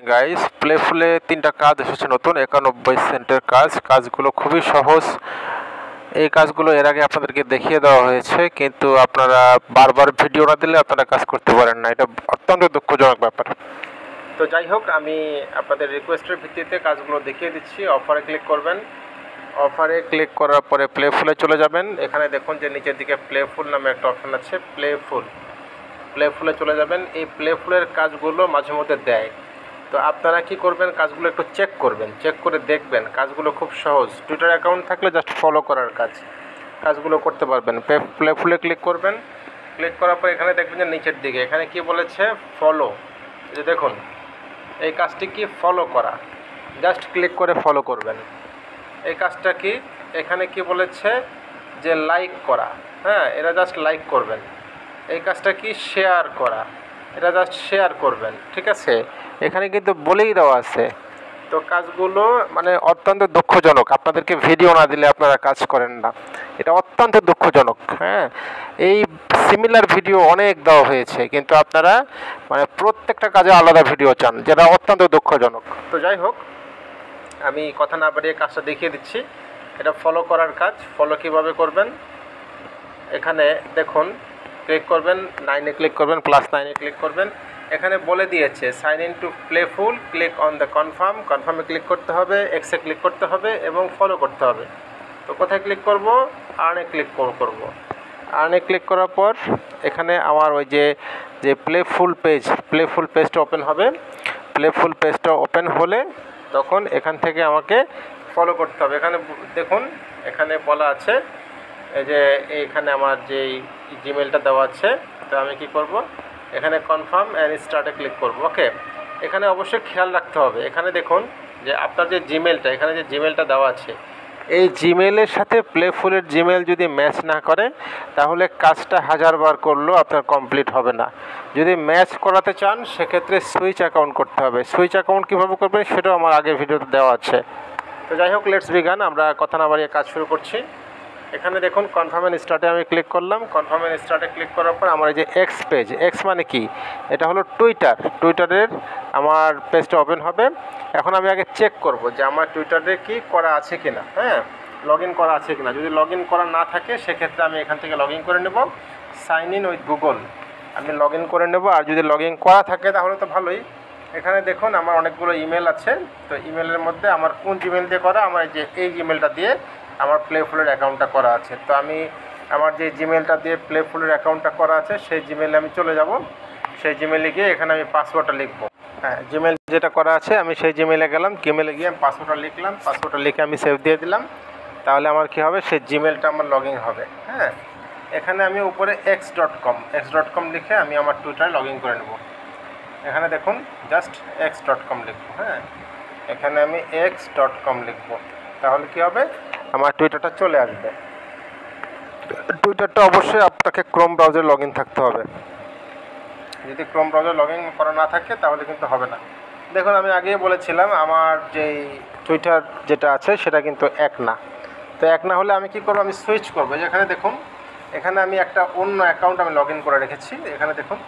Guys, প্লেফুলে 3টা কাজ এসেছে নতুন 91 সেন্টের কাজগুলো খুবই সহজ। এই কাজগুলো এর আগে আপনাদেরকে দেখিয়ে দেওয়া হয়েছে, কিন্তু আপনারা বারবার ভিডিও না দিলে আপনারা কাজ করতে পারেন না। এটা অত্যন্ত দুঃখজনক ব্যাপার। তো যাই হোক, আমি আপনাদের রিকোয়েস্টের ভিত্তিতে কাজগুলো দেখিয়ে দিচ্ছি। অফারে ক্লিক করবেন। অফারে ক্লিক করার পরে প্লেফুলে চলে যাবেন। এখানে দেখুন যে নিচের দিকে প্লেফুল নামে একটা অপশন আছে। প্লেফুলে চলে যাবেন। এই প্লেফুলের কাজগুলো মাঝে মধ্যে দেয়। তো আপনারা কি করবেন, কাজগুলো একটু চেক করবেন, চেক করে দেখবেন। কাজগুলো খুব সহজ। টুইটার অ্যাকাউন্ট থাকলে জাস্ট ফলো করার কাজগুলো করতে পারবেন। প্লেফুলে ক্লিক করবেন। ক্লিক করার পর এখানে দেখবেন যে নিচের দিকে এখানে কি বলেছে, ফলো। এই যে দেখুন, এই কাজটি কি, ফলো করা। জাস্ট ক্লিক করে ফলো করবেন। এই কাজটা কি, এখানে কি বলেছে যে লাইক করা। হ্যাঁ, এরা জাস্ট লাইক করবেন। এই কাজটা কি, শেয়ার করা। এটা জাস্ট শেয়ার করবেন। ঠিক আছে, এখানে কিন্তু বলেই দেওয়া আছে। তো কাজগুলো মানে অত্যন্ত দুঃখজনক। আপনাদেরকে ভিডিও না দিলে আপনারা কাজ করেন না, এটা অত্যন্ত দুঃখজনক। হ্যাঁ, এই সিমিলার ভিডিও অনেক দেওয়া হয়েছে, কিন্তু আপনারা মানে প্রত্যেকটা কাজে আলাদা ভিডিও চান, যেটা অত্যন্ত দুঃখজনক। তো যাই হোক, আমি কথা না বাড়িয়ে কাজটা দেখিয়ে দিচ্ছি। এটা ফলো করার কাজ। ফলো কিভাবে করবেন, এখানে দেখুন ক্লিক করবেন, 9-এ ক্লিক করবেন, +9-এ ক্লিক করবেন। এখানে বলে দিয়েছে sign in to playful, click on the কনফার্মে ক্লিক করতে হবে, এক্সে ক্লিক করতে হবে এবং ফলো করতে হবে। তো কোথায় ক্লিক করব, আর্নে ক্লিক করব। আর্নে ক্লিক করার পর এখানে আমার ওই যে প্লেফুল পেজটা ওপেন হবে। প্লেফুল পেজটা ওপেন হলে তখন এখান থেকে আমাকে ফলো করতে হবে। এখানে দেখুন, এখানে বলা আছে এই যে এইখানে আমার যেই জিমেলটা দেওয়া আছে। তো আমি কি করব, এখানে কনফার্ম অ্যান্ড স্টার্টে ক্লিক করব। ওকে, এখানে অবশ্যই খেয়াল রাখতে হবে। এখানে দেখুন যে আপনার যে জিমেলটা, এখানে যে জিমেলটা দেওয়া আছে, এই জিমেলের সাথে প্লেফুলের জিমেল যদি ম্যাচ না করে, তাহলে কাজটা 1000 বার করলেও আপনার কমপ্লিট হবে না। যদি ম্যাচ করাতে চান, সেক্ষেত্রে সুইচ অ্যাকাউন্ট করতে হবে। সুইচ অ্যাকাউন্ট কীভাবে করবেন সেটাও আমার আগের ভিডিওতে দেওয়া আছে। তো যাই হোক, লেটস বিগান। আমরা কথা না বাড়িয়ে কাজ শুরু করছি। এখানে দেখুন কনফার্ম অ্যান্ড স্টার্টে আমি ক্লিক করলাম। কনফার্ম অ্যান্ড স্টার্টে ক্লিক করার পর আমার এই যে এক্স পেজ, এক্স মানে কি, এটা হলো টুইটারের আমার পেজটা ওপেন হবে। এখন আমি আগে চেক করব যে আমার টুইটারে কি করা আছে কিনা। হ্যাঁ, লগ ইন করা আছে কিনা। যদি লগ ইন করা না থাকে, সেক্ষেত্রে আমি এখান থেকে লগ ইন করে নেব। সাইন ইন উইথ গুগল আমি লগ ইন করে নেব। আর যদি লগ ইন করা থাকে তাহলে তো ভালোই। এখানে দেখুন আমার অনেকগুলো ইমেল আছে। তো ইমেলের মধ্যে আমার কোন জিমেল দিয়ে করা, আমার এই জিমেলটা দিয়ে আমার প্লেফুলের অ্যাকাউন্টটা করা আছে। তো আমি আমার যে জিমেলটা দিয়ে প্লেফুলের অ্যাকাউন্টটা করা আছে, সেই জিমেলে আমি চলে যাব। সেই জিমেলে গিয়ে এখানে আমি পাসওয়ার্ডটা লিখব। হ্যাঁ, জিমেল যেটা করা আছে আমি সেই জিমেলে গেলাম। জিমেলে গিয়ে আমি পাসওয়ার্ডটা লিখলাম। পাসওয়ার্ডটা লিখে আমি সেভ দিয়ে দিলাম। তাহলে আমার কী হবে, সেই জিমেলটা আমার লগ ইন হবে। হ্যাঁ, এখানে আমি উপরে x.com লিখে আমি আমার টুইটারে লগ ইন করে নেব। এখানে দেখুন জাস্ট x.com লিখব। হ্যাঁ, এখানে আমি x.com লিখব। তাহলে কী হবে, আমার টুইটারটা চলে আসবে। টুইটারটা অবশ্যই আপনাকে ক্রোম ব্রাউজারে লগ ইন থাকতে হবে। যদি ক্রোম ব্রাউজার লগ ইন করা না থাকে তাহলে কিন্তু হবে না। দেখুন, আমি আগেই বলেছিলাম আমার যেই টুইটার যেটা আছে সেটা কিন্তু এক না। তো এক না হলে আমি কি করব, আমি সুইচ করব। যেখানে দেখুন, এখানে আমি একটা অন্য অ্যাকাউন্ট আমি লগ ইন করে রেখেছি। এখানে দেখুন,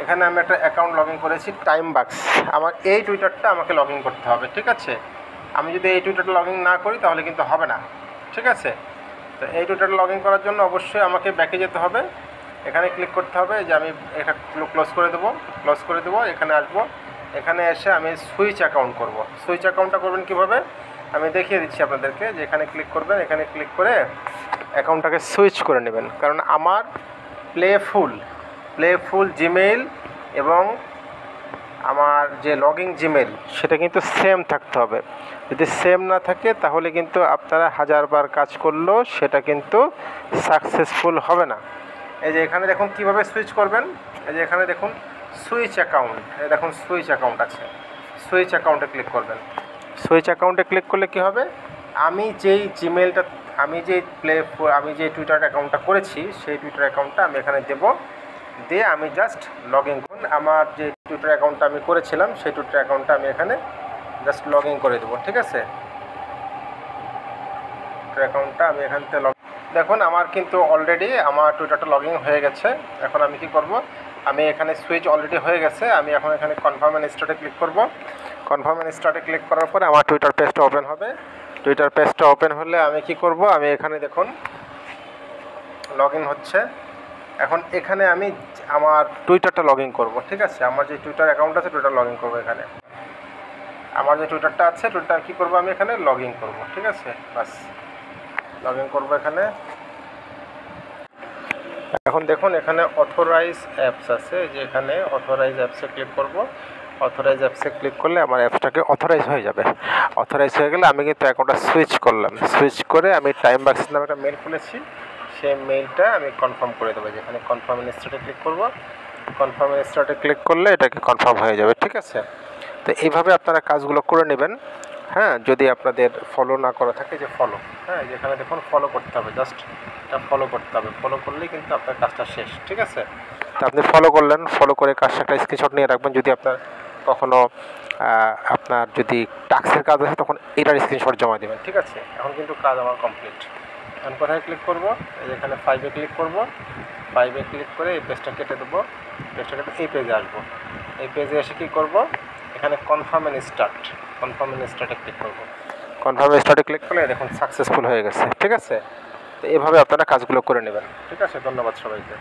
এখানে আমি একটা অ্যাকাউন্ট লগ ইন করেছি, টাইমবাক্স। আমার এই টুইটারটা আমাকে লগ ইন করতে হবে। ঠিক আছে, আমি যদি এই টুইটারটা লগ ইন না করি তাহলে কিন্তু হবে না। ঠিক আছে, তো এই টুইটারটা লগ ইন করার জন্য অবশ্যই আমাকে ব্যাকে যেতে হবে। এখানে ক্লিক করতে হবে যে আমি এটা ক্লোজ করে দেবো। এখানে আসবো। এখানে এসে আমি সুইচ অ্যাকাউন্ট করব। সুইচ অ্যাকাউন্টটা করবেন কীভাবে আমি দেখিয়ে দিচ্ছি আপনাদেরকে। যে এখানে ক্লিক করবেন, এখানে ক্লিক করে অ্যাকাউন্টটাকে সুইচ করে নেবেন। কারণ আমার প্লেফুল জিমেইল এবং আমার যে লগইন জিমেল সেটা কিন্তু সেম থাকতে হবে। যদি সেম না থাকে তাহলে কিন্তু আপনারা 1000 বার কাজ করলেও সেটা কিন্তু সাকসেসফুল হবে না। এই যে এখানে দেখুন কীভাবে সুইচ করবেন। এই যে এখানে দেখুন সুইচ অ্যাকাউন্ট, এই দেখুন সুইচ অ্যাকাউন্ট আছে। সুইচ অ্যাকাউন্টে ক্লিক করবেন। সুইচ অ্যাকাউন্টে ক্লিক করলে কী হবে, আমি যেই টুইটার অ্যাকাউন্টটা করেছি সেই টুইটার অ্যাকাউন্টটা আমি এখানে দেবো। দিয়ে আমি জাস্ট লগ ইন করুন। আমার যে টুইটার অ্যাকাউন্টটা আমি করেছিলাম সেই টুইটার অ্যাকাউন্টটা আমি এখানে জাস্ট লগ ইন করে দেবো। ঠিক আছে, টুইটার অ্যাকাউন্টটা আমি এখান থেকে দেখুন আমার কিন্তু অলরেডি আমার টুইটারটা লগ ইন হয়ে গেছে। এখন আমি কি করব, আমি এখানে সুইচ অলরেডি হয়ে গেছে। আমি এখন এখানে কনফার্ম অ্যান্ড স্টার্টে ক্লিক করব। কনফার্ম অ্যান্ড স্টার্টে ক্লিক করার পরে আমার টুইটার পেজটা ওপেন হবে। টুইটার পেজটা ওপেন হলে আমি কি করব, আমি এখানে দেখুন লগ ইন হচ্ছে। এখন এখানে আমি আমার টুইটারটা লগ ইন করবো, ঠিক আছে। আমার যে টুইটার অ্যাকাউন্ট আছে টুইটার লগ ইন করবো। এখানে আমার যে টুইটারটা আছে টুইটার কী করবো, আমি এখানে লগ ইন করবো, ঠিক আছে। বাস লগ ইন করবো এখানে। এখন দেখুন এখানে অথরাইজ অ্যাপস আছে, যে এখানে অথরাইজ অ্যাপসে ক্লিক করব। অথরাইজ অ্যাপসে ক্লিক করলে আমার অ্যাপসটাকে অথরাইজ হয়ে যাবে। অথরাইজ হয়ে গেলে আমি কিন্তু অ্যাকাউন্টটা সুইচ করলাম। সুইচ করে আমি টাইম বাক্স নামে একটা মেল খুলেছি, সেই মেইলটা আমি কনফার্ম করে দেবো। যেখানে কনফার্ম অ্যান্ড স্টার্টে ক্লিক করব। কনফার্ম অ্যান্ড স্টার্টে ক্লিক করলে এটাকে কনফার্ম হয়ে যাবে, ঠিক আছে। তো এইভাবে আপনারা কাজগুলো করে নেবেন। হ্যাঁ, যদি আপনাদের ফলো না করা থাকে, যে ফলো, হ্যাঁ যেখানে দেখুন ফলো করতে হবে, জাস্ট এটা ফলো করতে হবে। ফলো করলেই কিন্তু আপনার কাজটা শেষ, ঠিক আছে। তো আপনি ফলো করলেন, ফলো করে কাজটা একটা স্ক্রিনশট নিয়ে রাখবেন। যদি আপনার কখনও আপনার যদি টাস্কের কাজ আছে তখন এটার স্ক্রিনশট জমা দেবেন, ঠিক আছে। এখন কিন্তু কাজ আমার কমপ্লিট। এখন কোথায় ক্লিক করব, এখানে 5-এ ক্লিক করব। 5-এ ক্লিক করে এই পেজটা কেটে দেবো। পেজটা কেটে এই পেজে আসবো। এই পেজে এসে কী করব, এখানে confirm and start, confirm and স্টার্টে ক্লিক করব। কনফার্ম অ্যান্ড স্টার্টে ক্লিক করলে দেখুন সাকসেসফুল হয়ে গেছে, ঠিক আছে। তো এভাবে আপনারা কাজগুলো করে নেবেন, ঠিক আছে। ধন্যবাদ সবাইকে।